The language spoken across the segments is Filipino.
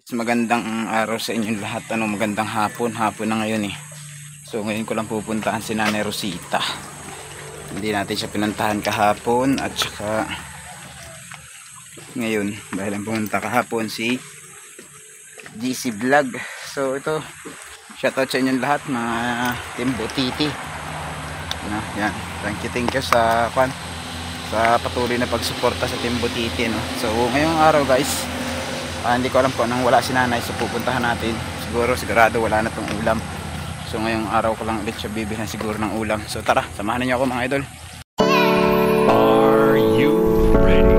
Magandang araw sa inyong lahat. Magandang hapon na ngayon eh. So ngayon ko lang pupuntahan si Nanay Rosita. Hindi natin siya pinuntahan kahapon at saka ngayon dahil ang pumunta kahapon si GC Vlog. So ito, shoutout sa inyong lahat mga Team Butiti. Yan. Thank you sa patuloy na pagsuporta sa Team Butiti, no? So ngayong araw guys, hindi ko alam po nang wala si Nanay, so pupuntahan natin. Sigurado wala na tong ulam. So ngayong araw ko lang ulit siya bibilhan siguro ng ulam. So tara, samahan niyo ako mga idol. Are you ready?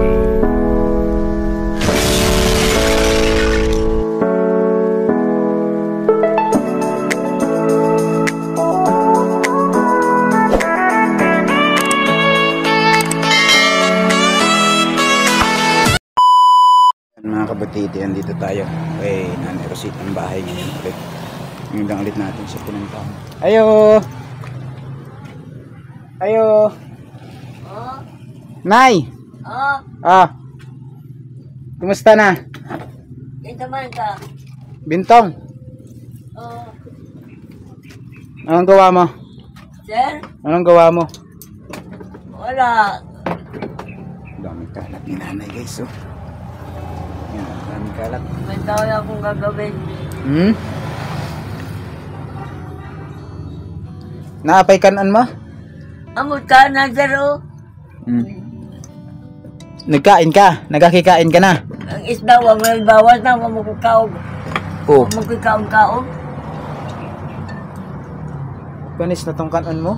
Mga kabutiti, andito tayo kay Nanay Rosita ang bahay ngayon ulit. Ngayon lang ulit natin siya pinuntahan. Ayo! Oh. Nay! Oh. Kumusta na? Ito man ka. Bintong! Oh. Anong gawa mo? Sir? Anong gawa mo? Wala. Daming kalat ni Nanay guys, oh. Yan, daming kalat. May tao na akong gagawin. Naapay kanan mo? Amot ka na, sir, oh. Nagkain ka? Nagkakikain ka na? Ang isda, wag may bawas na, mamukikaog. Oh. Mamukikaog-kaog. Panis na tong kanon mo?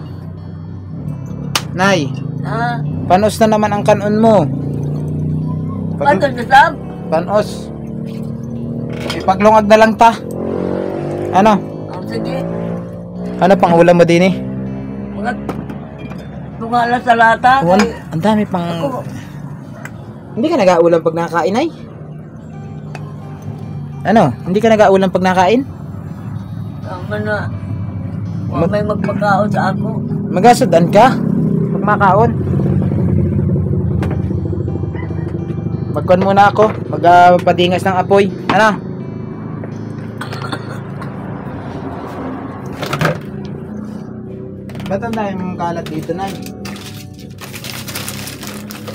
Nay, Ha? panos na naman ang kanon mo. Pato na sab? Panos. Ipaglungag na lang ta. Ano? Oh, sige. Ano pang ulam mo din eh? Mga tungala sa lata. Ang dami pang... Ako, Hindi ka nag-aulam pag nakakain ay? Ano? Hindi ka nag-aulam pag nakain? tama na. Wag may magpakaon sa ako. Magasudan ka? Pag makaon? Magkuhan muna ako. Magpadingas ng apoy. Ano? Ba't ang dahil mong kalat dito, Nay?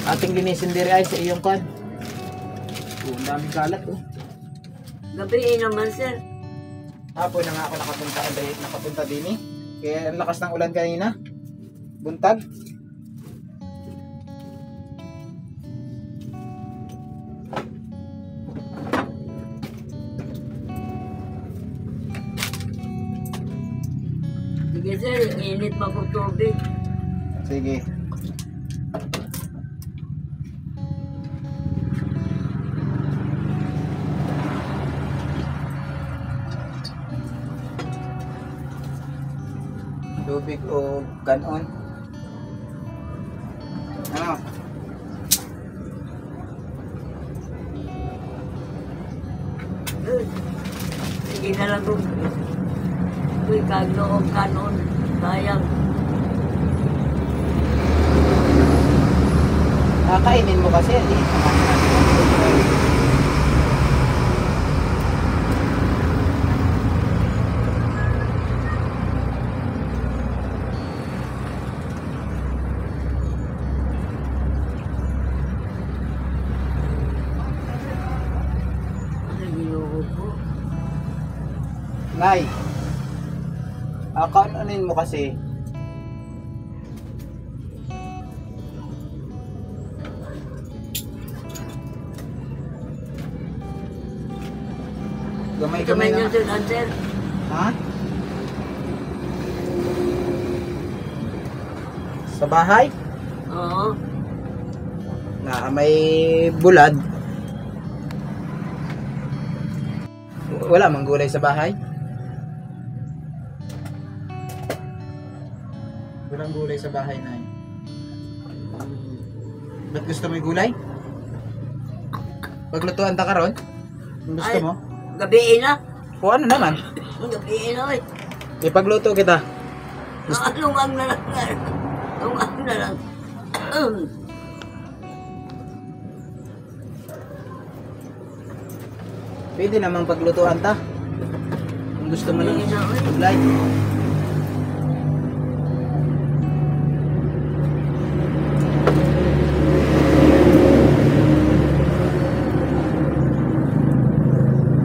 Ating linisin diri ay sa iyong kan. Ang daming kalat, oh. Gabi naman, sir. Hapon na nga ako nakapunta din eh. Kaya ang lakas ng ulan kanina. Buntag. Sige, sir. Init pa po tubig. Sige. Tubig o kanon. Ano? Sige na lang kung uy, kagnoong kanon. Sayang. Kainin mo kasi. Nay, kaunanin mo kasi. Gamay-gamay Kamay na. niyo, sir, answer. Ha? Sa bahay? Oo. Na may bulad. Wala mang gulay sa bahay? Walang gulay sa bahay, Nay. Ba't gusto mo yung gulay? Paglutuan ta karon? Kung gusto Ay. mo? Gabi na. O ano naman? Gabi na, oy. Ipagluto kita. Lumang na lang. Lumang na lang. Pwede namang paglutuan ta. Kung gusto mo ng gulay.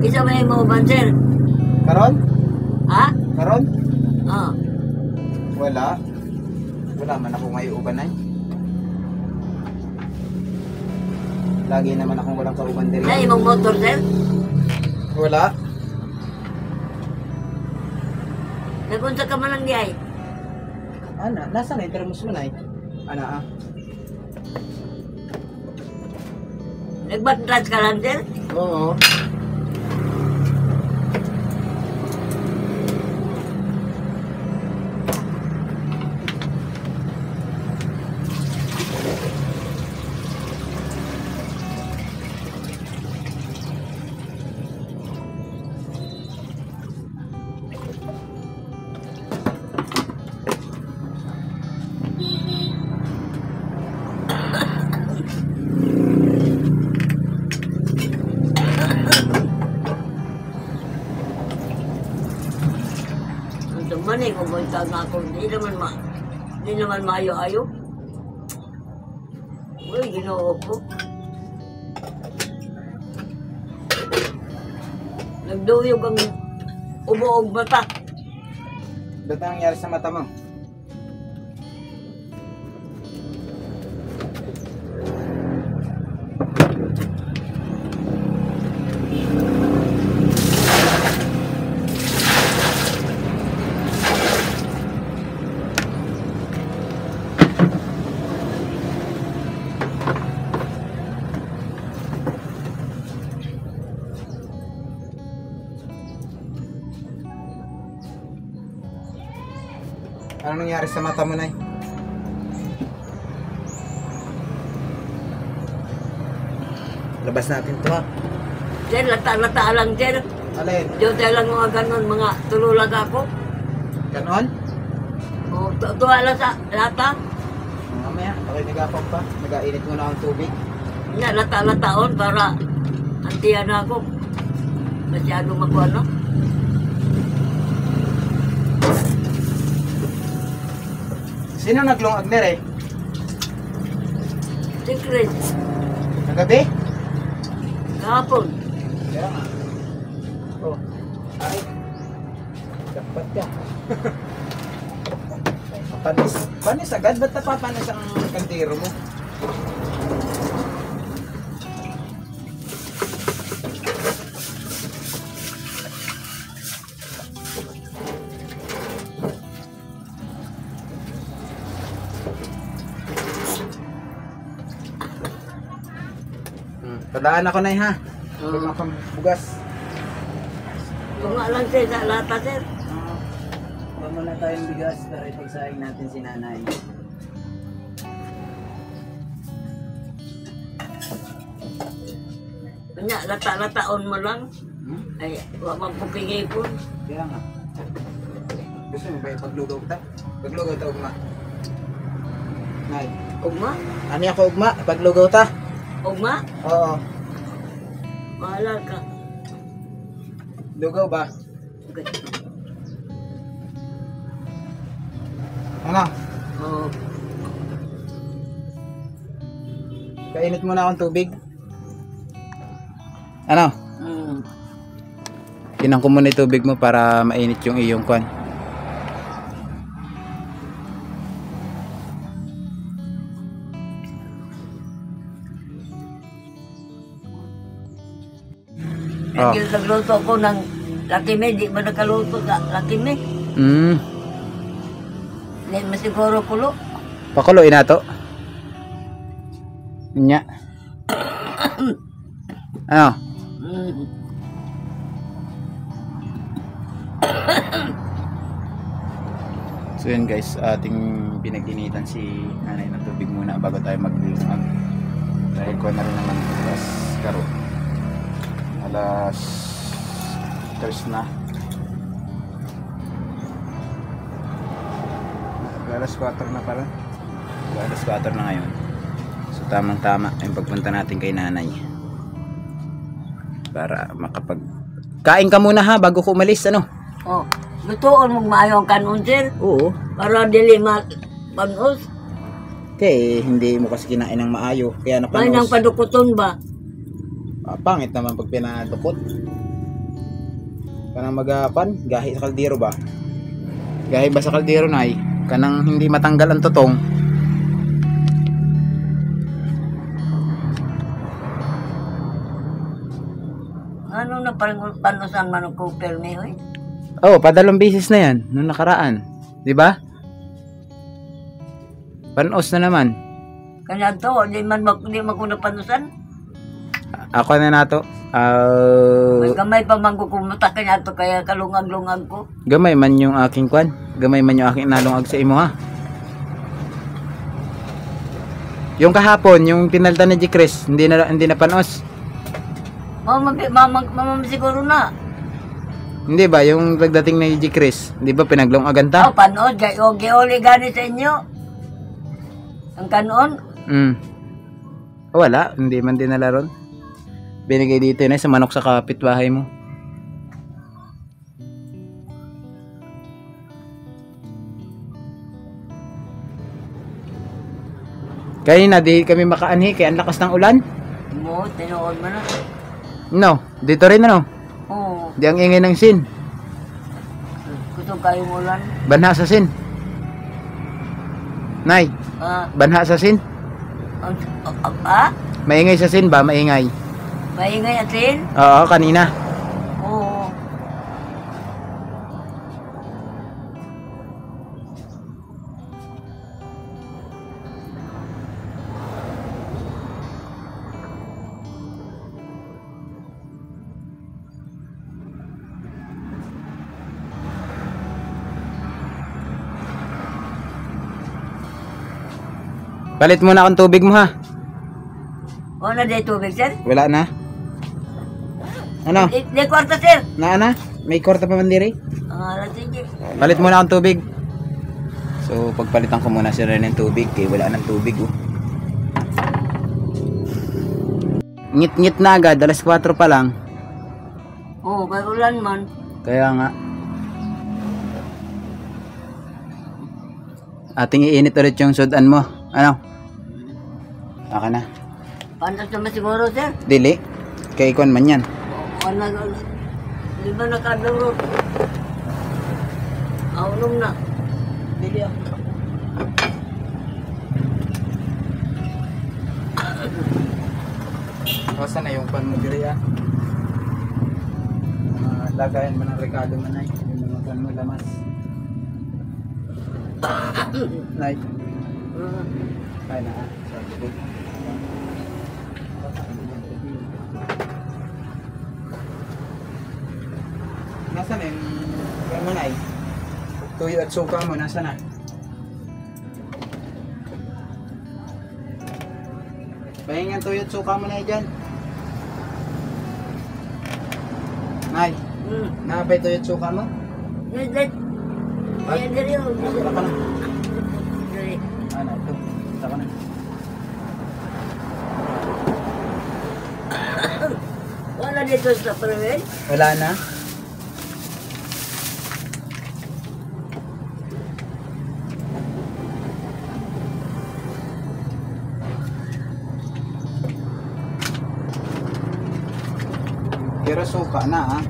Isa may mo ban, sir? Karon? Ha? Karon? Oo. Wala. Wala man ako ngayon uban ay. Lagi naman akong walang kauban diri. Ay, imong motor, sir? Wala. Nagunsa ka man lang di ay. Ana, nasa na termos mo nay? Ana ah. Nagbatras ka lang, sir? Oo. Man eh, kung may taga ako, di naman maayo-ayo. Uy, ginoo ko. Nagduyog ang umuog mata. Ba't nangyari sa mata mo? Ano nangyari sa mata mo, Nay? Labas natin to, ha? Sir, lata-lata lang, sir. Alin? Diyo tayo lang mga ganon, mga tululag ako. Ganon? O, tuwa lang sa lata. Mamaya, nagapang pa. Nag-ainit muna ang tubig. Nga, lata-lataon para antiyan na ako. Masyado magwano. Sino naglungag na rin? Secret. Nagabi? Kahapon. Kaya nga. Oh. Ay. Dapat ka. Panis. Panis agad? Ba't napapanis ang kantiro mo? Tadaan ako na ha. Huwag na akong bugas. Tunga lang, sir, sa lata, sir. Huwag muna tayong bigas para ipagsaing natin si nanay. Nga, lata-lataon mo lang. Ay, wag magpupingay po. Kaya nga. Gusto mo ba ipaglugaw ta? Paglugaw ta, ugma. Nay. Ugma? Ano ako ugma? Paglugaw ta? Ugma? Oo. Bahala ka. Lugaw ba? Okay. Ano? Oo. Kainit mo na akong tubig. Ano? Kinang ko muna yung tubig mo para mainit yung iyong kwan. Oh. Nagluto ko ng lakime, di ba nakaluto ka lakime? Hindi masiguro kulo. Pakuloy na to. Nya. Ano? So yun guys, ating pinag-initan si nanay ng tubig muna bago tayo maglulungag. Dahil ko na rin naman alas karo. Alas 3 na. Alas 4 na pala. Alas 4 na ngayon. So tamang tama yung pagpunta natin kay nanay. Para makapag... Kain ka muna ha, bago ko umalis, ano? Oh, lutuon mong maayo ang kanon, sir. Oo. Para dili panos. Kaya hindi mo kasi kinain ng maayo. Kaya May nang napanos. padukuton ba? Pangit naman pag pinadukot. Kanang magapan, gahi sa kaldero ba? Gahi ba sa kaldero, nay? Kanang hindi matanggal ang tutong. Ano na parang panosan man ang cooper ni hoy? Oh, padalong bisis na yan nung nakaraan. 'Di ba? Panos na naman. Kanya to, di man ko napanosan. Ako na nato. May gamay pa man ko kumuta kanya to kaya kalungag-lungag ko. Gamay man yung aking kwan. Gamay man yung aking nalungag sa imo ha. Yung kahapon, yung pinalta ni Chris, hindi na panos. Mama siguro na. Hindi ba yung pagdating ni Chris, hindi ba pinaglungagan ta? Oh, panos, gioli gani sa inyo. Ang kanon? Wala, hindi man dinala ron. Binigay dito na sa manok sa kapitbahay mo. Kaya na di kami makaanhi kaya ang lakas ng ulan. Mo, tinuod mo na. No, dito rin ano. Oo, Di ang ingay ng sin. gusto kayo ulan. Banha sa sin. Nay, Ah, banha sa sin. Maingay sa sin ba? Maingay. maingay atin? Oo, kanina. Oo. Palit muna akong tubig mo ha. Wala na tubig, sir? Wala na. Ano? Di kwarta, sir. Na? May kwarta pa man diri? Sige. Palit muna akong tubig. So, pagpalitan ko muna si Ren ng tubig. Kaya wala ng tubig oh. Ngit-ngit na agad. Alas 4 pa lang. Oo, may ulan man. Kaya nga. Ating iinit ulit yung sudan mo. Ano? Aka na. Panas naman siguro, sir. Dili. Kay ikon man yan. Di ba nakadaro? Aulong na. Bili ako. Basta na yung pan mo diri ah. Lagayan mo ng rekado man ay. Yung mga pan mo lamas. Nay. Kaya na ah. Sabi ko. Nasaan na yung kaya mo na ay? Tuyo at suka mo, nasaan na? Pahingan tuyo at suka mo na dyan. Nay, nakapay tuyo at suka mo? Let. Ayan dali ako. Wala ka na. Dali. Ano, ito. Ito ka na. Wala dito sa parwel? Wala na? Pero suka na ah.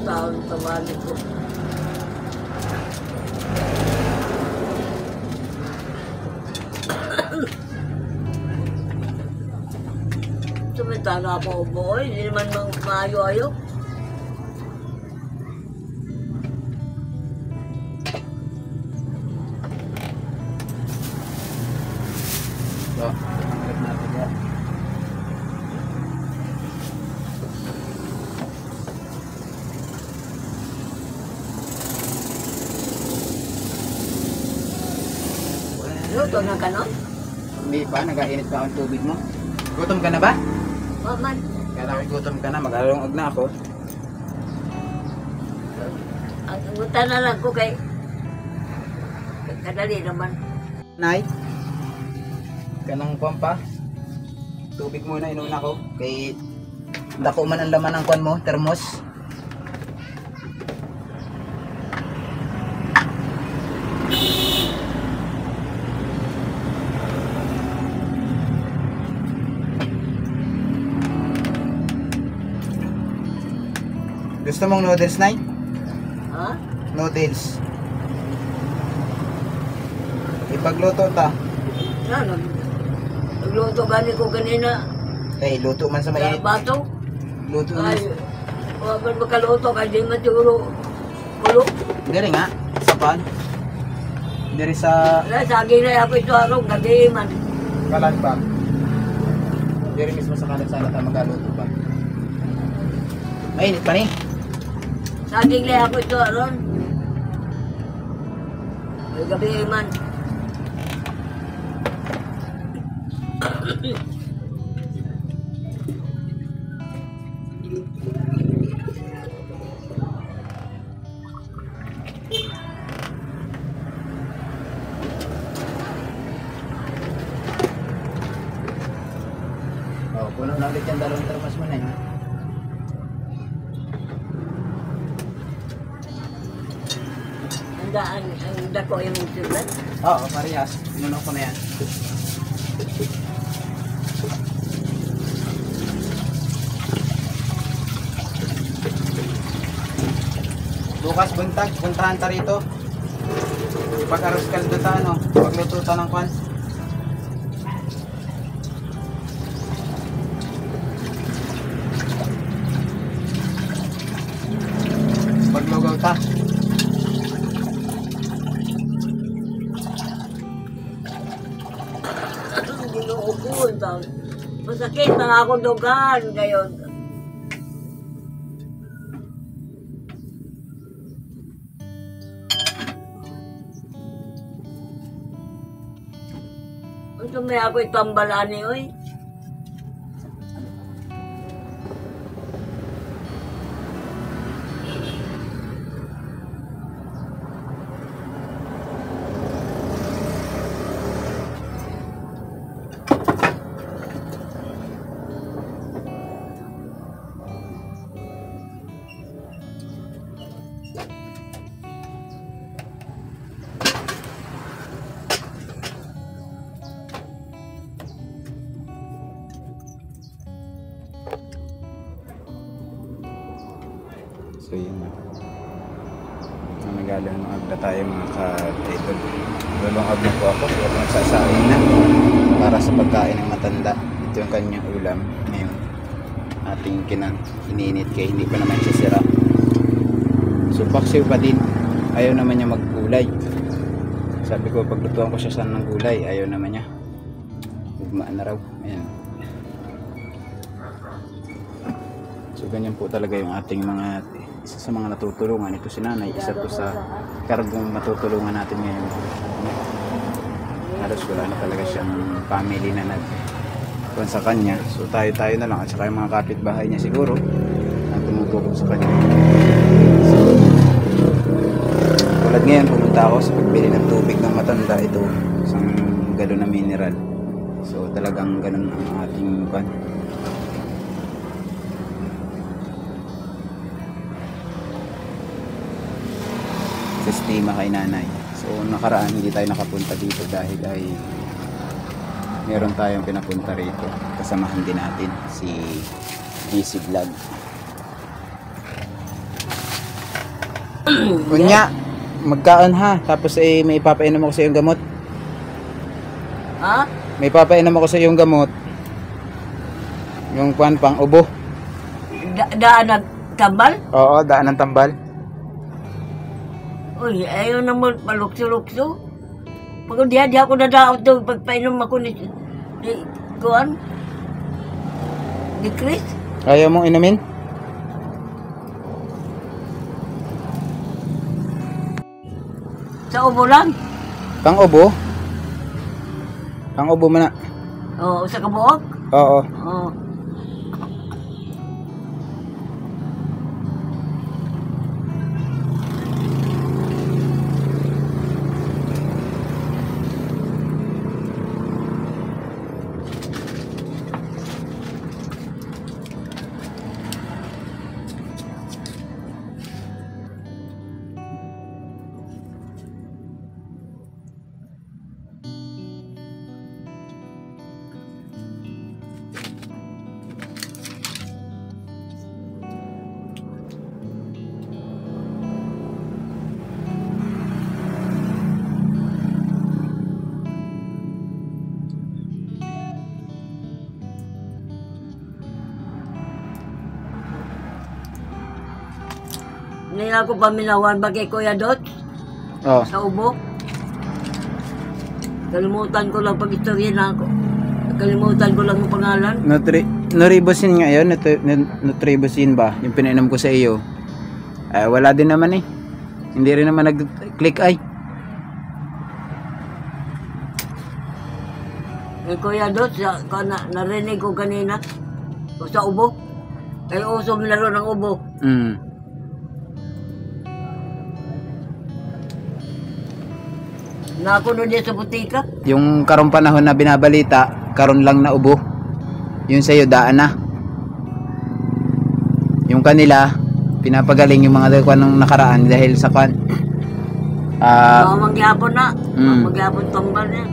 Taon sa balik ko. Tanga po boy, hindi naman maayo-ayo. So, ulit natin yan. Luto na ka nun? Hindi pa, nag-ainit pa ang tubig mo. Gutom ka na ba? Maman. Kaya gutom ka na, mag-alungag na ako. Ang gutan na lang ko kay kadali naman. Nay, kanang pampa. Tubig muna, inuna ko. Kay dako man ang laman ng kwan mo, termos. Gusto mong noodles, Nay? Ha? Noodles. Ipagluto ta. Ano? Nagluto gani ko ganina. Eh, luto man sa mainit. Bato. Luto man. Ay, huwag man makaluto ka, di maturo. Ulo. Diri nga, sa pan. Diri sa Wala, saging na ako ito araw, gabi man. kalan pa. Diri mismo sa kalan sana ta magaluto pa. Mainit pa ni. Saging na ako ito araw. Gabi man. Oh, puno na ulit yung dalawang termos mo na yun. Ang dako yung sulat. Oo, parehas. Puno ko na yan. Bukas buntag, puntahan ta rito. Pag-aros kaldo ta, ano, pagluto ta ng kwan. Paglugaw ta. Ginoo ko. Masakit na ako dugan ngayon. Ito may ako itambalani, oy. So yun na. Nagalungag na tayo mga ka-table. Lulungag na po ako. Kaya magsasain na para sa pagkain ng matanda. Ito yung kanyang ulam ngayon. Ating ininit kaya hindi pa naman siya sira. So paksiw pa din. Ayaw naman niya maggulay. Sabi ko paglutuan ko siya sana ng gulay. Ayaw naman niya. Ugmaan na raw. Ayan. So ganyan po talaga yung ating mga isa sa mga natutulungan. Ito si nanay, isa to sa kargong matutulungan natin ngayon. Halos wala na talaga siyang family na nagkuhan sa kanya. So tayo na lang at saka yung mga kapitbahay niya siguro na tumutulong sa kanya. So tulad ngayon pumunta ako sa pagbili ng tubig ng matanda. Ito isang galon na mineral. So talagang ganun ang ating pan. Estima kay nanay. So nakaraan hindi tayo nakapunta dito dahil ay meron tayong pinapunta rito. Kasamahan din natin si GC Vlog. Kunya, magkaan ha. Tapos may ipapainom ako sa iyong gamot. Ha? May ipapainom ako sa iyong gamot. Yung kuan pang ubo. Daan na tambal? Oo, daan ng tambal. Uy, ayaw naman palukso-lukso. Pag di ako nadaot doon, pagpainom ako ni Kuan, ni Chris. Ayaw mong inumin? Sa ubo lang. Pang ubo? Pang ubo mo na. Oo, sa kabuok. Oo. Oo. Hindi ako paminawan ba kay Kuya Dot Oo. sa ubo. Kalimutan ko lang pag-istorya na ako. Kalimutan ko lang ang pangalan. Noribosin nga yun. Nutribosin ba? Yung pinainom ko sa iyo. Wala din naman eh. Hindi rin naman nag-click ay. Kay Kuya Dot, narinig ko kanina. O sa ubo. Kay uso laro ng ubo. Mm. Nakuno din sa butika. Yung karong panahon na binabalita, karon lang na ubo. Yun sa'yo, daan na. Yung kanila, pinapagaling yung mga kwan nung nakaraan dahil sa kwan. Magyapon na. Magyapon tambal niya.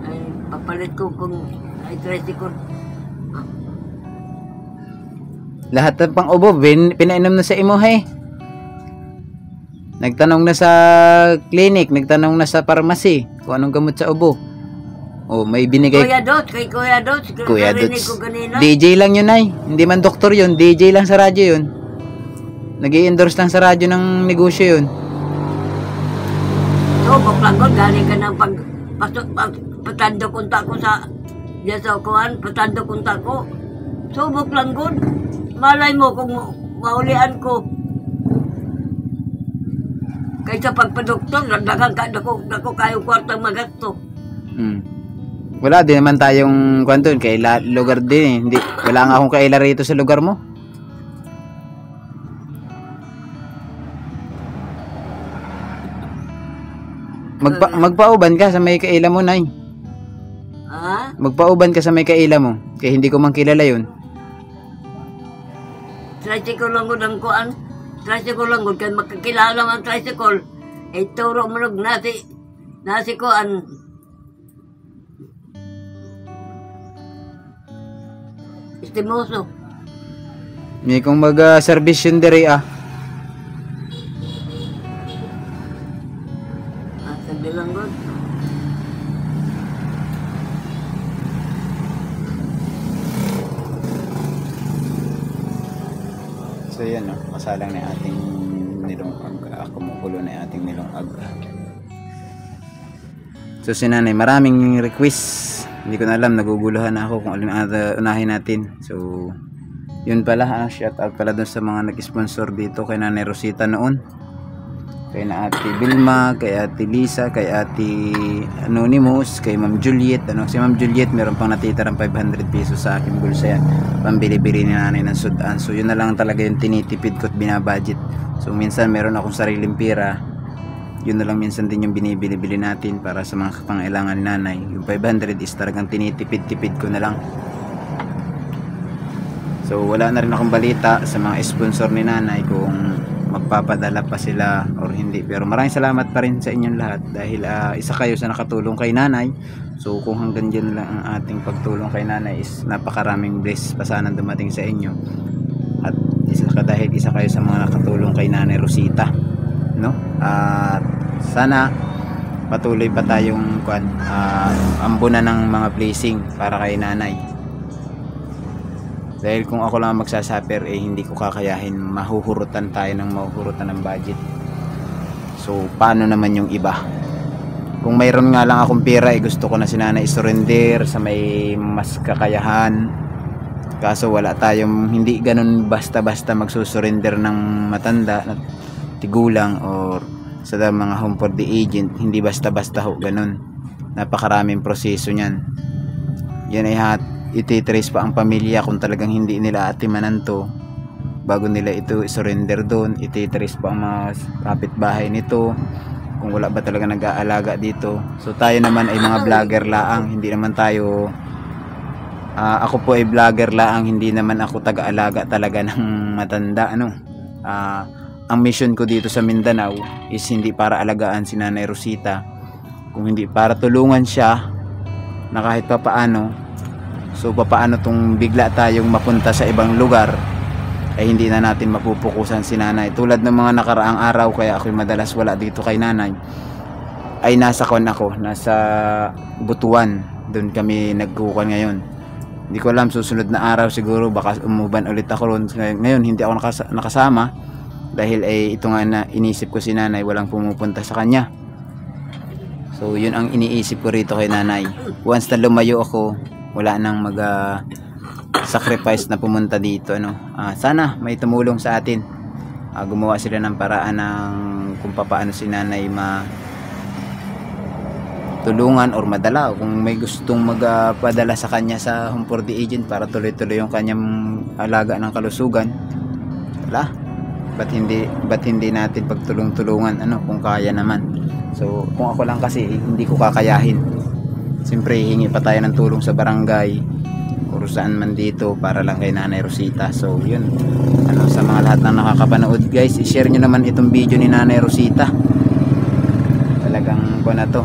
Ay, papalit ko kung ay tricycle. Lahat ng pang ubo, pinainom na sa imo hay. Nagtanong na sa clinic, nagtanong na sa pharmacy kung anong gamot sa ubo. O may binigay. Kuya Dot, kay Kuya Dot. Kuya Narinig Dots. ko kanina. DJ lang yun ay. Hindi man doktor yun. DJ lang sa radyo yun. Nag-i-endorse lang sa radyo ng negosyo yun. So, baklanggon, galing ka ng patando kunta ko sa diyan sa kuhan, patando kunta ko. So, baklanggon, malay mo kung maulian ko. Kaysa pagpadoktor, nagdagan ka, dako kayong kwartang magasto. Wala din naman tayong kwanton kay lugar din eh. Hindi, wala nga akong kaila rito sa lugar mo. Magpauban ka sa may kaila mo, Nay. Ha? Magpauban ka sa may kaila mo. Kaya hindi ko man kilala yun. Tricycle lang ko ng kuhan. Tricycle lang ko, kaya makakilala ang tricycle. Eh, turo mo nasi kuhan. Estimoso. May kung mag-service yun diri ah. Sabi lang ko. So yan no, masalang na ating nilungag. Kumukulo na ating nilungag. So si nanay, maraming request. Hindi ko na alam, naguguluhan na ako kung alin unahin natin. So yun pala, shout out pala dun sa mga nag-sponsor dito kay Nanay Rosita noon, kay na Ate Vilma, kay Ate Lisa, kay Ate Anonymous, kay Ma'am Juliet. Si Ma'am Juliet meron pang natitirang 500 pesos sa aking bulsa yan, pambili-bili ni nanay ng sudan. So yun na lang talaga yung tinitipid ko at binabudget. So minsan meron akong sariling pera, yun na lang minsan din yung binibili-bili natin para sa mga pangailangan ni nanay. Yung 500 is talagang tinitipid-tipid ko na lang. So wala na rin akong balita sa mga sponsor ni nanay kung magpapadala pa sila or hindi. Pero maraming salamat pa rin sa inyong lahat dahil isa kayo sa nakatulong kay nanay. So kung hanggang dyan lang ang ating pagtulong kay nanay is napakaraming bless pa sana dumating sa inyo. At dahil isa kayo sa mga nakatulong kay Nanay Rosita, no? At sana patuloy pa tayong ambunan ng mga blessing para kay nanay. Dahil kung ako lang magsasuffer, hindi ko kakayahin, mahuhurutan tayo ng mahuhurutan ng budget. So paano naman yung iba? Kung mayroon nga lang akong pera, gusto ko na si nanay surrender sa may mas kakayahan. Kaso wala tayong, hindi ganun basta-basta magsusurrender ng matanda na tigulang or sa mga home for the agent. Hindi basta-basta ho ganun. Napakaraming proseso niyan. Yan ay ititrace pa ang pamilya kung talagang hindi nila atimanan to. Bago nila ito surrender doon, ititrace pa ang mga kapitbahay nito kung wala ba talaga nag-aalaga dito. So tayo naman ay mga vlogger laang, hindi naman tayo ako po ay vlogger laang, hindi naman ako taga-alaga talaga ng matanda. Ang mission ko dito sa Mindanao is hindi para alagaan si Nanay Rosita, kung hindi para tulungan siya na kahit pa paano. So papaano tong bigla tayong mapunta sa ibang lugar ay hindi na natin mapupukusan si nanay. Tulad ng mga nakaraang araw, kaya ako madalas wala dito kay nanay, ay nasa Butuan. Doon kami nagkukuhan ngayon. Hindi ko alam, susunod na araw siguro baka umuban ulit ako ron. Ngayon hindi ako nakasama dahil ito nga na inisip ko si nanay, walang pumupunta sa kanya. So yun ang iniisip ko rito kay nanay. Once na lumayo ako, wala nang sacrifice na pumunta dito. Sana may tumulong sa atin. Gumawa sila ng paraan ng kung paano si nanay tulungan or madala, kung may gustong magpadala sa kanya sa home for the agent para tuloy-tuloy yung kanyang alaga ng kalusugan. Wala, ba't hindi natin pagtulong-tulungan kung kaya naman. So kung ako lang kasi hindi ko kakayahin, siyempre hingi pa tayo ng tulong sa barangay o saan man dito para lang kay Nanay Rosita. So yun, sa mga lahat na nakakapanood guys, i-share nyo naman itong video ni Nanay Rosita. Talagang ko na to,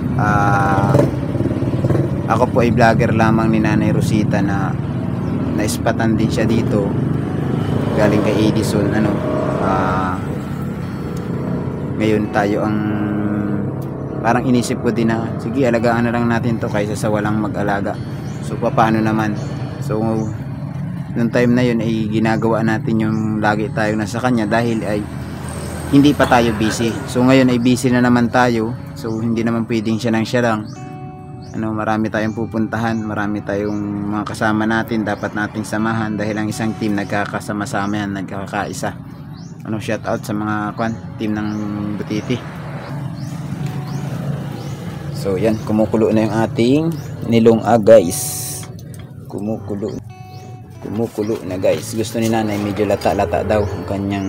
ako po ay vlogger lamang ni Nanay Rosita na naispatan din siya dito galing kay Edison. Ngayon tayo ang parang inisip ko din na sige, alagaan na lang natin to kaysa sa walang mag-alaga. So paano naman? So noong time na yun ay ginagawa natin yung lagi tayo nasa kanya dahil ay hindi pa tayo busy. So ngayon ay busy na naman tayo. So hindi naman pwedeng siya lang. Marami tayong pupuntahan, marami tayong mga kasama natin, dapat nating samahan dahil ang isang team nagkakasama-sama yan, nagkakaisa. Shout out sa mga team ng Butiti. So yan, kumukulo na yung ating nilong guys. Kumukulo na guys. Gusto ni nanay medyo lata-lata daw ang kanyang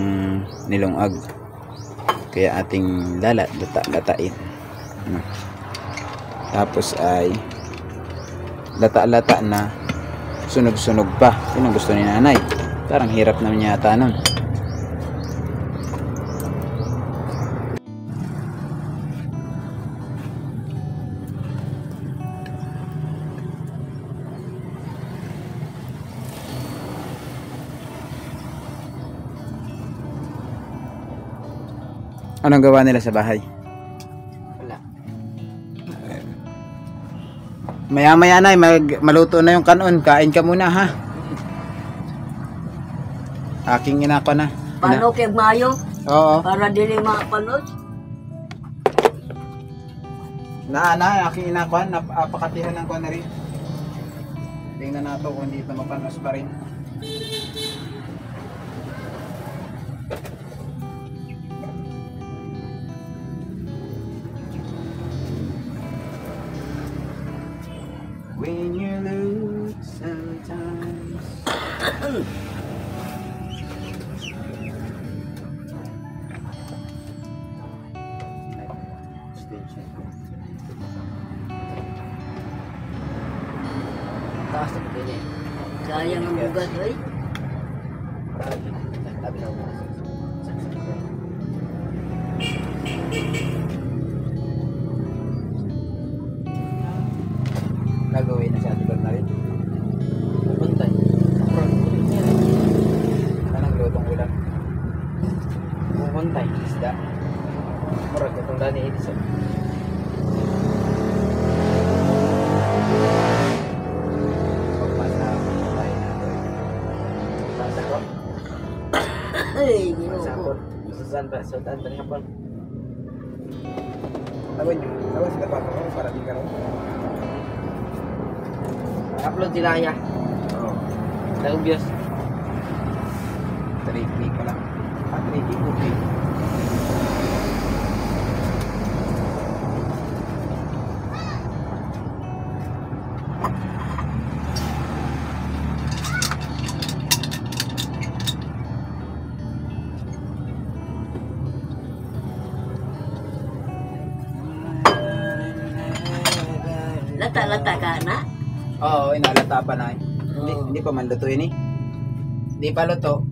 nilong kaya ating latain. Tapos ay lata-lata na, sunog-sunog pa. Yun ang gusto ni nanay. Parang hirap naman yata nun. Anong gawa nila sa bahay? Wala. Maya-maya na, maluto na yung kanon. Kain ka muna ha. Aking inako na. Paano kay Mayo? Oo. Para dili makapanos? Aking inako. Napakatihan ng ko na rin. Tingnan nato kung dito mapanos pa rin. When you lose sometimes. Taas na pwede. Sayang ang bugas, ay. Nagawin na siya tulad na rin. Puntay. Anong lutong ulam? Puntay. Isda. Murag itong dani Edison. Susan ba? Susan ba hapon? Tawag nyo. Tawag sila pa ako para di ka rin. Upload sila ya. Oo. Daog views. 3K pa lang. 3K, 4K. Lata-lata ka na. Oo, inalata pa na. Hindi, Oo. hindi pa man luto yun eh. Hindi pa luto.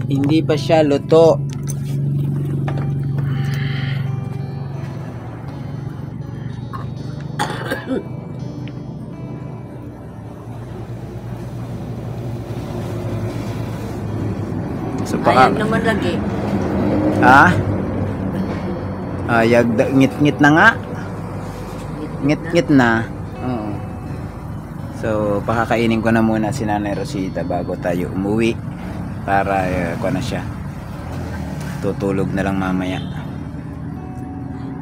Hindi pa siya luto. So, Ayag naman lagi. Ha? Ayag, ngit-ngit na nga. Ngit-ngit na. Oo. So, pakakainin ko na muna si Nanay Rosita bago tayo umuwi. Para, ko na siya. Tutulog na lang mamaya.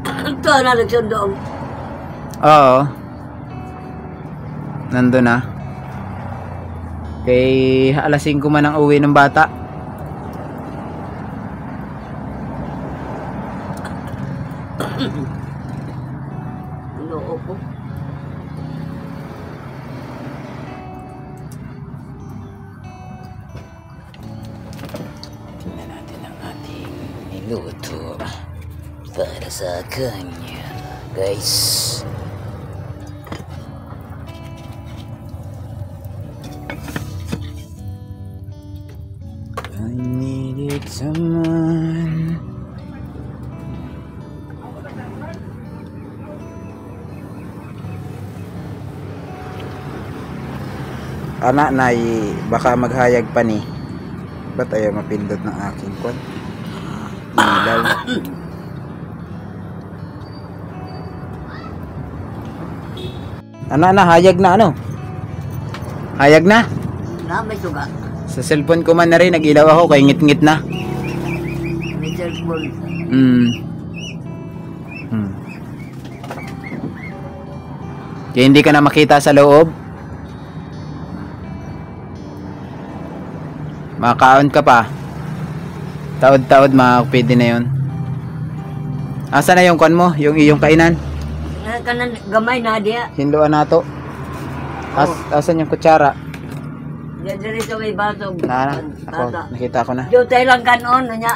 Ito na nagsundoong. Oo. Nandun na. Kay alas 5 man ang uwi ng bata. Loo ko. Tingnan natin ang ating niluto para sa kanya, guys. I needed someone. Anak na baka maghayag pa ni. Ba't ayaw mapindot ng aking kwan? Ilaw. Ana, hayag na ano? Hayag na? Na, may suga. Sa cellphone ko man na rin, nag-ilaw ako kay ngit-ngit na. May cellphone. Hmm. Kaya hindi ka na makita sa loob? Makaon ka pa. Taod-taod pwede na yun. Asa na yung kwan mo? Yung iyong kainan? Kanan gamay na diya. Hinluan nato. Asan yung kutsara? Diya diri sa may baso. Na, ako, Bata. nakita ko na. Diyo tayo lang kanon nya.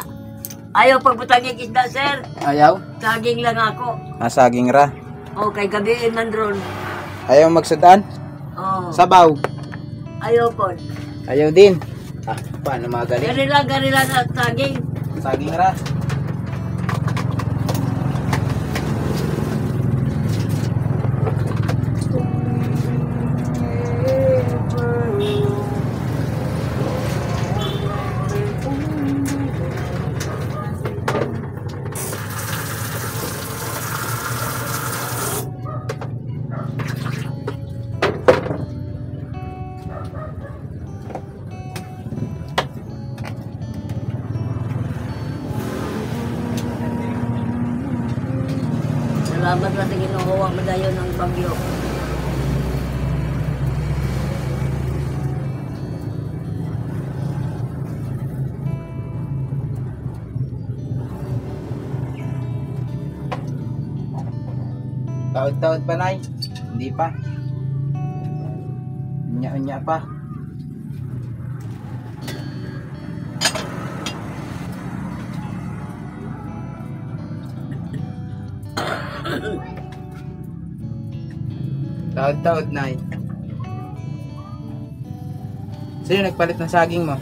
Ayaw pagbutangin isda, sir. Ayaw? Saging lang ako. Saging ra. O, kay gabiin man ron. Ayaw magsudan? O, Sabaw? ayaw po. Ayaw din. Paano magaling? Gari lang at saging. Saging ra. Salamat na sa Ginoo madayon ng bagyo. Taod-taod pa, Nay? Hindi pa. Unya-unya pa. Taod-taod, Nay. Sino nagpalit ng saging mo?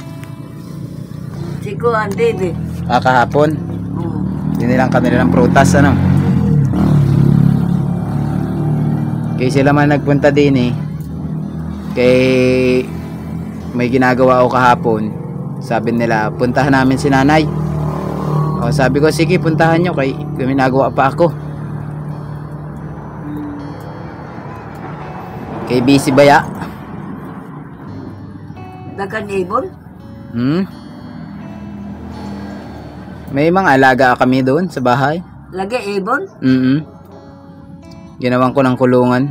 Si Kuan, David. Kahapon. Oo. Dinilang kanila ng prutas, ano? Kaya sila man nagpunta din eh. Kay may ginagawa ako kahapon. Sabi nila, puntahan namin si nanay. O, sabi ko, sige, puntahan nyo. Kay may ginagawa pa ako. Kay busy baya. Dagan ibon. May mga alaga kami doon sa bahay. Lagi ibon? Ginawan ko ng kulungan.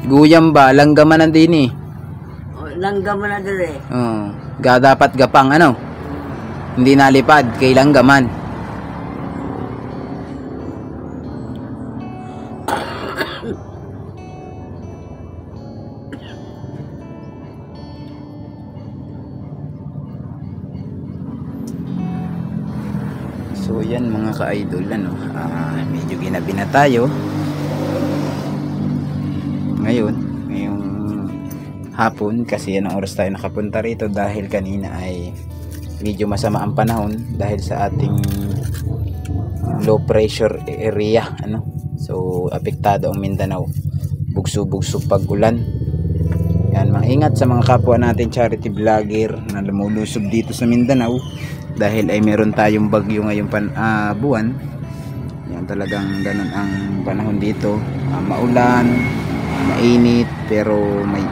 Guyam ba? Langgaman din eh. Langgam na dire. Dapat gapang ano? Hindi nalipad kay langgaman. So yan mga ka-idol, ano, medyo ginabi na tayo ngayong hapon kasi anong oras tayo nakapunta rito dahil kanina ay medyo masama ang panahon dahil sa ating low pressure area, ano. So apektado ang Mindanao, bugso-bugso pag-ulan. Yan, maingat sa mga kapwa natin charity vlogger na lumulusob dito sa Mindanao dahil ay meron tayong bagyo ngayong buwan. Yan, talagang ganun ang panahon dito, maulan, mainit, pero may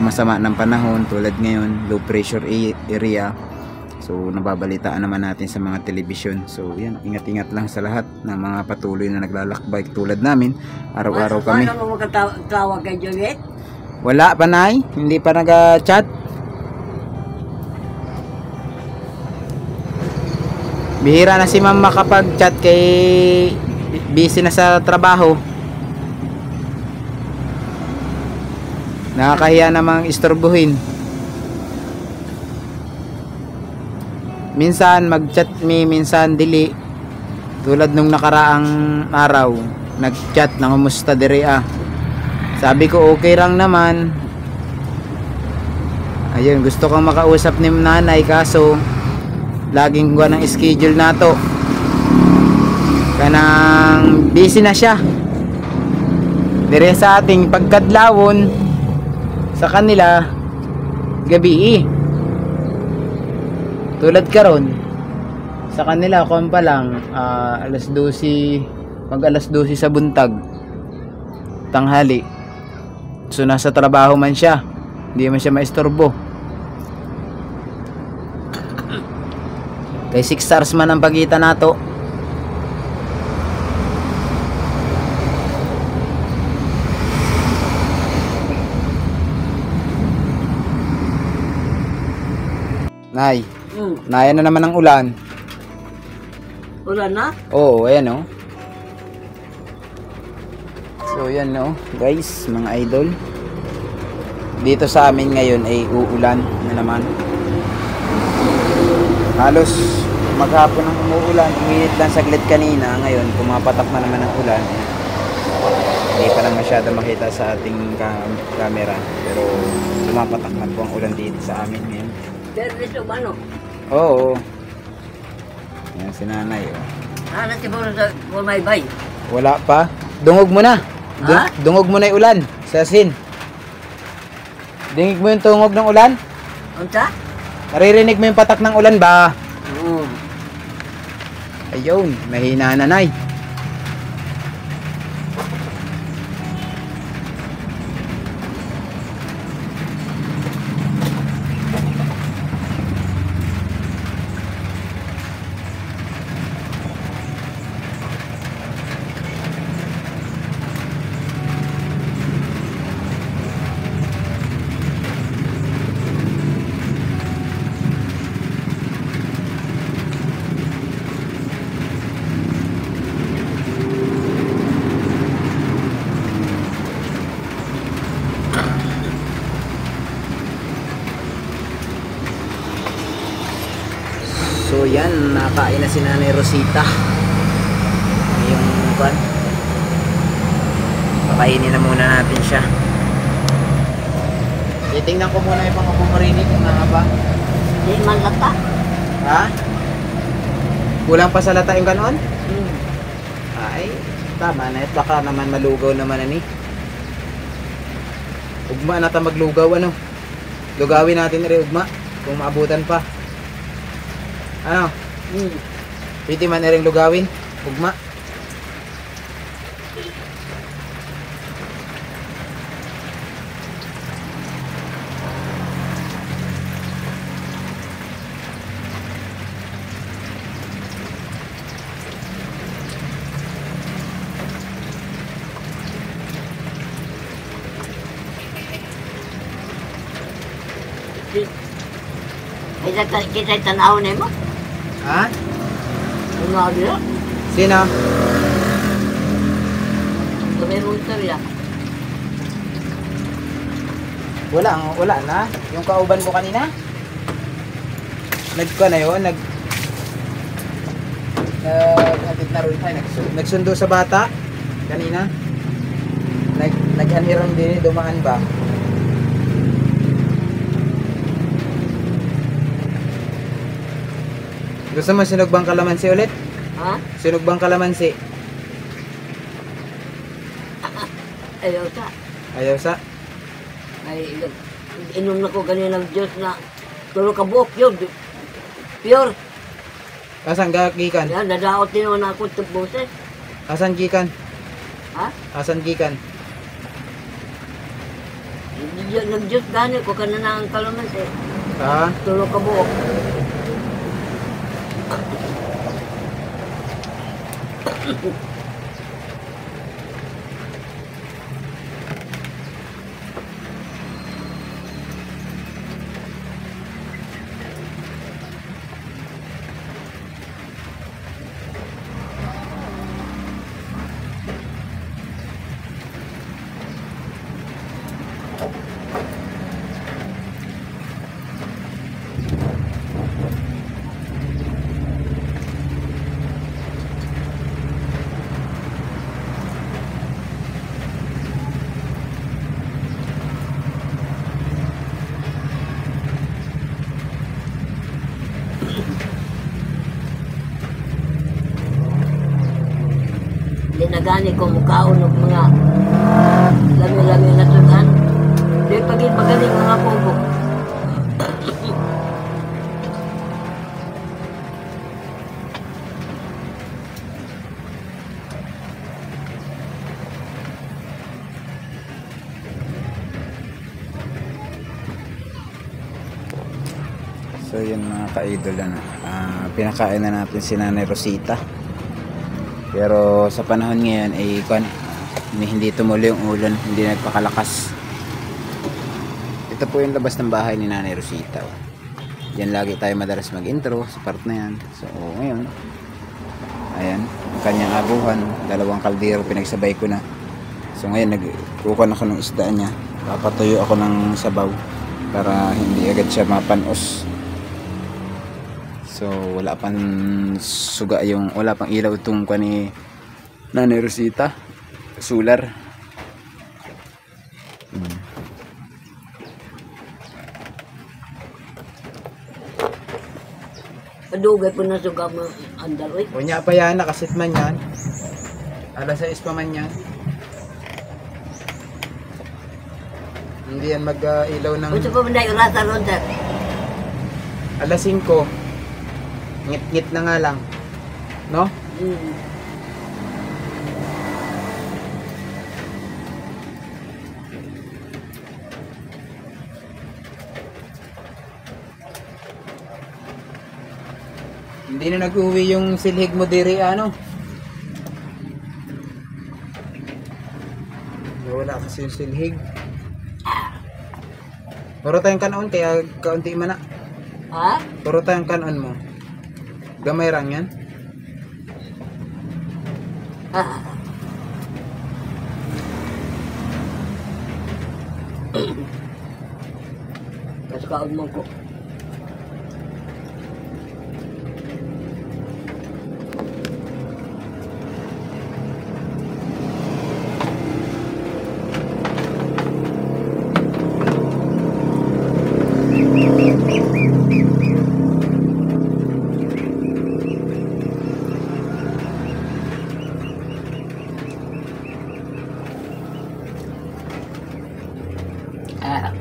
masama ng panahon tulad ngayon, low pressure area. So nababalitaan naman natin sa mga telebisyon. So yan, ingat-ingat lang sa lahat ng mga patuloy na naglalakbay tulad namin. Araw-araw kami. Ano mo makatawag kay Juliet? Wala pa, Nay, hindi pa nag-chat. Bihira na si Ma'am makapag-chat kay busy na sa trabaho. Nakakahiya namang istorbohin. Minsan mag-chat minsan dili. Tulad nung nakaraang araw, nag-chat na kumusta dire ah. Sabi ko okay lang naman. Ayun, gusto kong makausap ni nanay kaso laging gawa ng schedule nato. Kanang busy na siya. Dire sa ating pagkadlawon, sa kanila gabi. Tulad karon sa kanila kon pa lang alas 12, alas 12 sa buntag, tanghali. So nasa trabaho man siya, hindi man siya maistorbo. Kay 6 hours man ang pagitan nato. Nay, naya na naman ang ulan. Ulan na? Oo, ayan o. So yan o, guys, mga idol. Dito sa amin ngayon ay uulan na naman. Halos maghapon ang umuulan. Uminit lang saglit kanina. Ngayon, pumapatak na naman ang ulan. Hindi pa lang masyado makita sa ating camera. Pero pumapatak na po ang ulan dito sa amin ngayon. Pero dito ba no? Oo. Yan si nanay. Oh. Ano si Boro sa Bumaybay? Wala pa. Dungog mo na. Ha? Dungog mo na yung ulan. Sa asin. Dingig mo yung tungog ng ulan? Unsa? Naririnig mo yung patak ng ulan ba? Oo. Ayun, mahina na, Nay. So yan, nakain na si Nanay Rosita. Yung pan. Pakainin na muna natin siya. Titingnan ko muna yung mga pumarinig kung ba. Di man lata. Ha? Kulang pa sa lata yung ganon? Hmm. Ay, tama na. Baka naman malugaw naman ani. Ugma na ta maglugaw ano. Lugawin natin rin ugma kung maabutan pa. Ano? Piti man rin lugawin. Ugma. Kita tanaw na mo. Ha? Ano ako dito? Sino? Sabi mo istorya. Wala na. Yung kauban ko kanina. Nagka na yun, naghatid na rin tayo, nagsundo sa bata kanina. Naghanhiram din, dumaan ba? Gusto mo sinugbang kalamansi ulit? Ha? Sinugbang kalamansi. Ayaw sa. Ayaw sa? Ay, inom na ko kanina ng Diyos na tulog ka buhok yun. Pure. Asan gikan? Yan, nadaot din ako na ako itong boses. Asan gikan? Ha? Asan gikan? Ng Diyos gani ko ka na ang kalamansi. Ha? Tulog ka buhok. Hindi na gani ko mukhaon ng mga lami-lami na sudan. Di pagin magaling mga kubo. So yun mga ka-idol, pinakain na natin si Nanay Rosita. Pero sa panahon ngayon ay hindi tumuloy yung ulan, hindi nagpakalakas. Ito po yung labas ng bahay ni Nanay Rosita. Diyan lagi tayo madalas mag-intro sa part na yan. So ngayon, ayan, ang kanyang abuhan, 2 kaldero pinagsabay ko na. So ngayon nagkukuha ako ng isda niya, papatuyo ako ng sabaw para hindi agad siya mapanos. So wala pang wala pang ilaw itong ni Nanay Rosita, solar. Padugay po na suga mo andaloy. Unya pa yan, nakasit man yan. Alas 6 pa man yan. Hindi yan mag-ilaw ng Gusto po ba na yung rasa ron, sir? alas 5. Ngit-ngit na nga lang. No? Hmm. Hindi na nag-uwi yung silhig mo diri, ano? Wala kasi yung silhig. Puro tayong kanon, kaya kaunti man na. Ha? Puro tayong kanon mo. Gamay lang yan. Ah. Kasi kaon mo ko. Ah.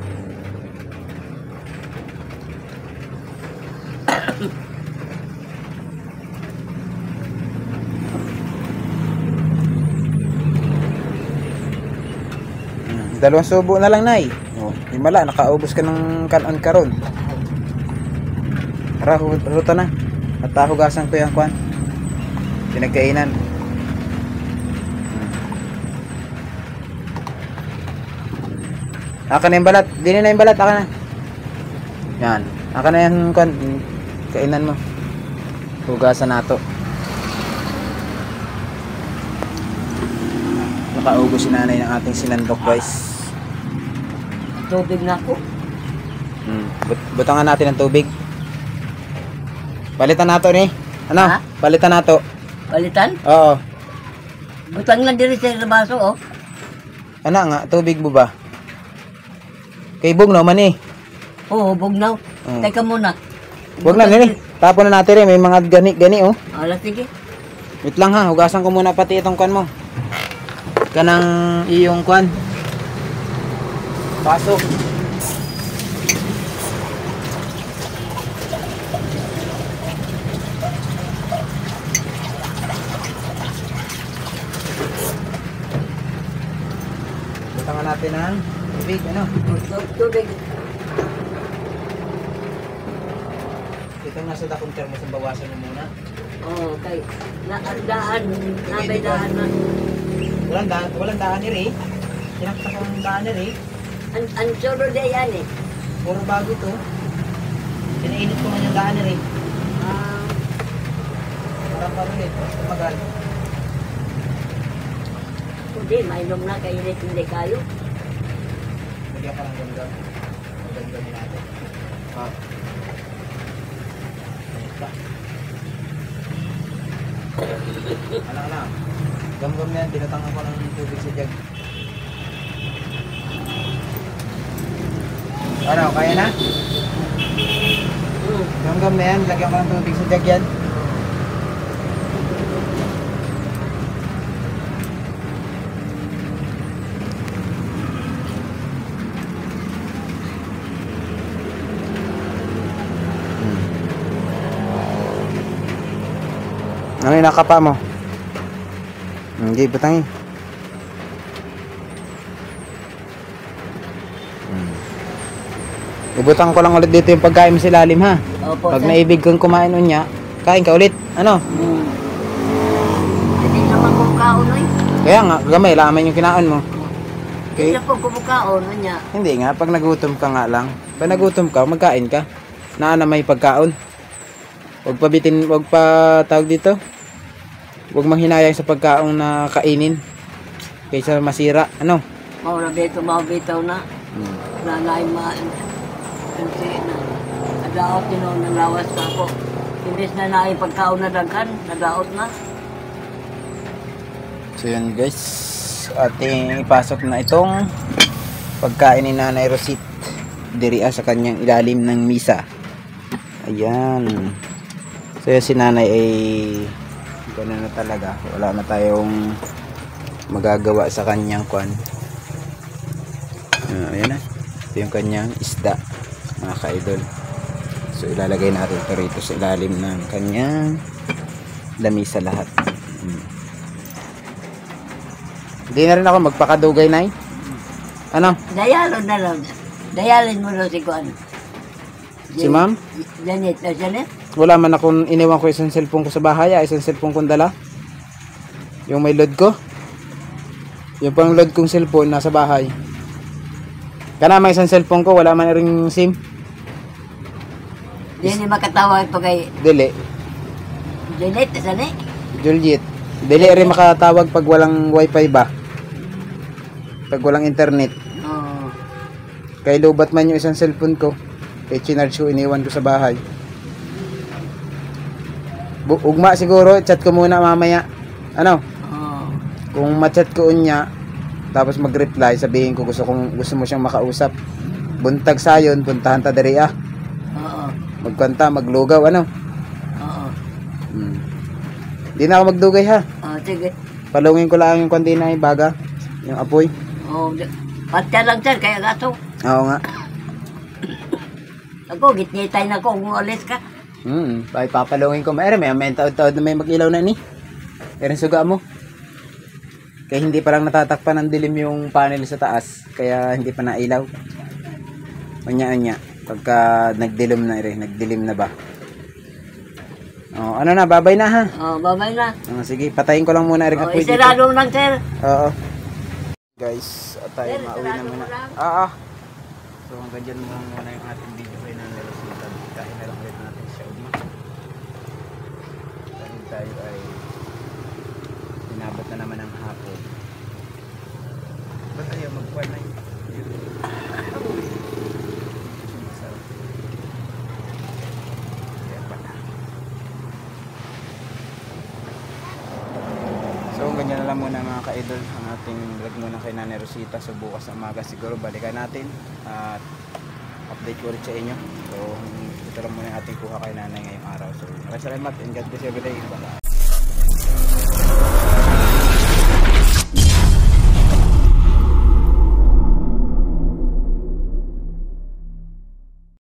Dalawang subo na lang, Nay. Oh, himala, nakaubos ka ng kanon karon. Tara, huta na. At hugasan ko yung pinagkainan. Aka na yung balat. Dinin na yung balat, aka na. Yan. Aka na yan, kan. Kainan mo. Hugasan nato. Nakaugo si nanay ng ating sinandok, guys. Tubig na ako. Butangan natin ng tubig. Palitan nato ni. Ano? Ha? Palitan nato. Palitan? Oo. Butang lang diri sa baso, oh. Ano nga, tubig mo ba? Kay Bugnaw man eh. Oo, bugnaw. Teka muna. Huwag na, nini. Tapon na natin rin. May mga gani, oh. Ala, sige. Wait lang ha, hugasan ko muna pati itong kwan mo. Kanang iyong kwan. Pasok. Butangan natin ng tubig, ano? Tubig. Itong nasa dakong termos, ang bawasan mo muna. Oo, kay daan. Nabay daan na. Walang daan ni Ray. Sinaksak ang daan ni Ray. Ang solo de yan eh. Puro bago to. Pinainit ko man yung daan ni Ray. Ah, Parang parulit. Tumagal. hindi, mainom na kainit hindi kayo. Lagyan ka ng ganda. Maganda natin. Ano. Gam-gam na yan. Binatang ako ng tubig sa jug. Ano, kaya na? Gam-gam na yan. Lagyan ko ng tubig sa jug yan. Ano yung nakapa mo? Hindi, butangin. Ibutang ko lang ulit dito yung pagkain mo sa ilalim ha. Opo, Pag sir. naibig kang kumain unya, kain ka ulit. Ano? Hindi naman kumukaon eh. Kaya nga, gamay, laman yung kinaon mo. Hindi Okay. na po kumukaon niya. Hindi nga, pag nagutom ka nga lang. Pag nagutom ka, magkain ka. Na may pagkaon. Huwag pa bitin, huwag pa tawag dito. Huwag manghinayang sa pagkaon na kainin. Kaysa masira. Ano? Mabitaw na. Nanay kasi na. Nadaot yun o, nalawas ka po. Imbis na naay pagkaon na daghan, nadaot na. So yun guys, ating ipasok na itong pagkain ni Nanay Rosit diriya sa kanyang ilalim ng misa. Ayan. So yun, si Nanay ay gano'n na talaga. Wala na tayong magagawa sa kanyang kwan. Ayan na. Ito yung kanyang isda, mga ka-idol. So ilalagay natin ito rito sa ilalim ng kanyang lamisa lahat. Hindi na rin ako magpakadugay, Nay. Ano? Dayalon na lang. Dayalin mo daw si Kuan. Si Ma'am? Janet na Janet. Wala man akong iniwan ko isang cellphone ko sa bahay, isang cellphone kong dala. Yung may load ko. Yung pang load kong cellphone nasa bahay. Kana may isang cellphone ko, wala man ring SIM. Yan yung makatawag pa kay Dili. Janet na Janet. Juliet. Dili rin makatawag pag walang wifi ba. Pag walang internet. Oo. Kay lubat man yung isang cellphone ko. Kay chinarge ko, iniwan ko sa bahay. Ugma siguro, chat ko muna mamaya. Ano? Oo. Kung ma-chat ko unya, tapos mag-reply, sabihin ko gusto mo siyang makausap. Buntag sayon, puntahan ta diri ah. Oo. Magkanta, maglugaw, ano? Oo. Di na ako magdugay ha. Oo, sige. Palungin ko lang yung kwantina yung baga, yung apoy. Oo. Patya lang sir, kaya gato. Oo nga. Ako, gitnitay na ko kung alis ka. Bakit papalungin ko? Mayroon may taod-taod na may mag-ilaw na ni. Pero suga mo. Kaya hindi pa lang natatakpan ng dilim yung panel sa taas. Kaya hindi pa nailaw. Anya-anya. Pagka nagdilim na rin. Nagdilim na ba? Oh, ano na? Babay na ha? Oo, babay na. Sige, patayin ko lang muna rin Oo, apoy dito. isarado lang sir. Oo. Guys, tayo Sir, mauwi na sarado muna. mo lang. Oo. So hanggang dyan muna yung ating video kay Nanay Rosita. tayo ay inabot na naman ng hapon. Ba't tayo magkuhan na yun? So ganyan na lang muna mga ka-idol ang ating vlog muna kay Nanay Rosita. So bukas na umaga siguro balikan natin at update ko ulit sa inyo. So ito lang muna yung ating kuha kay Nanay ngayong araw. So maraming salamat and God bless every day. Bye.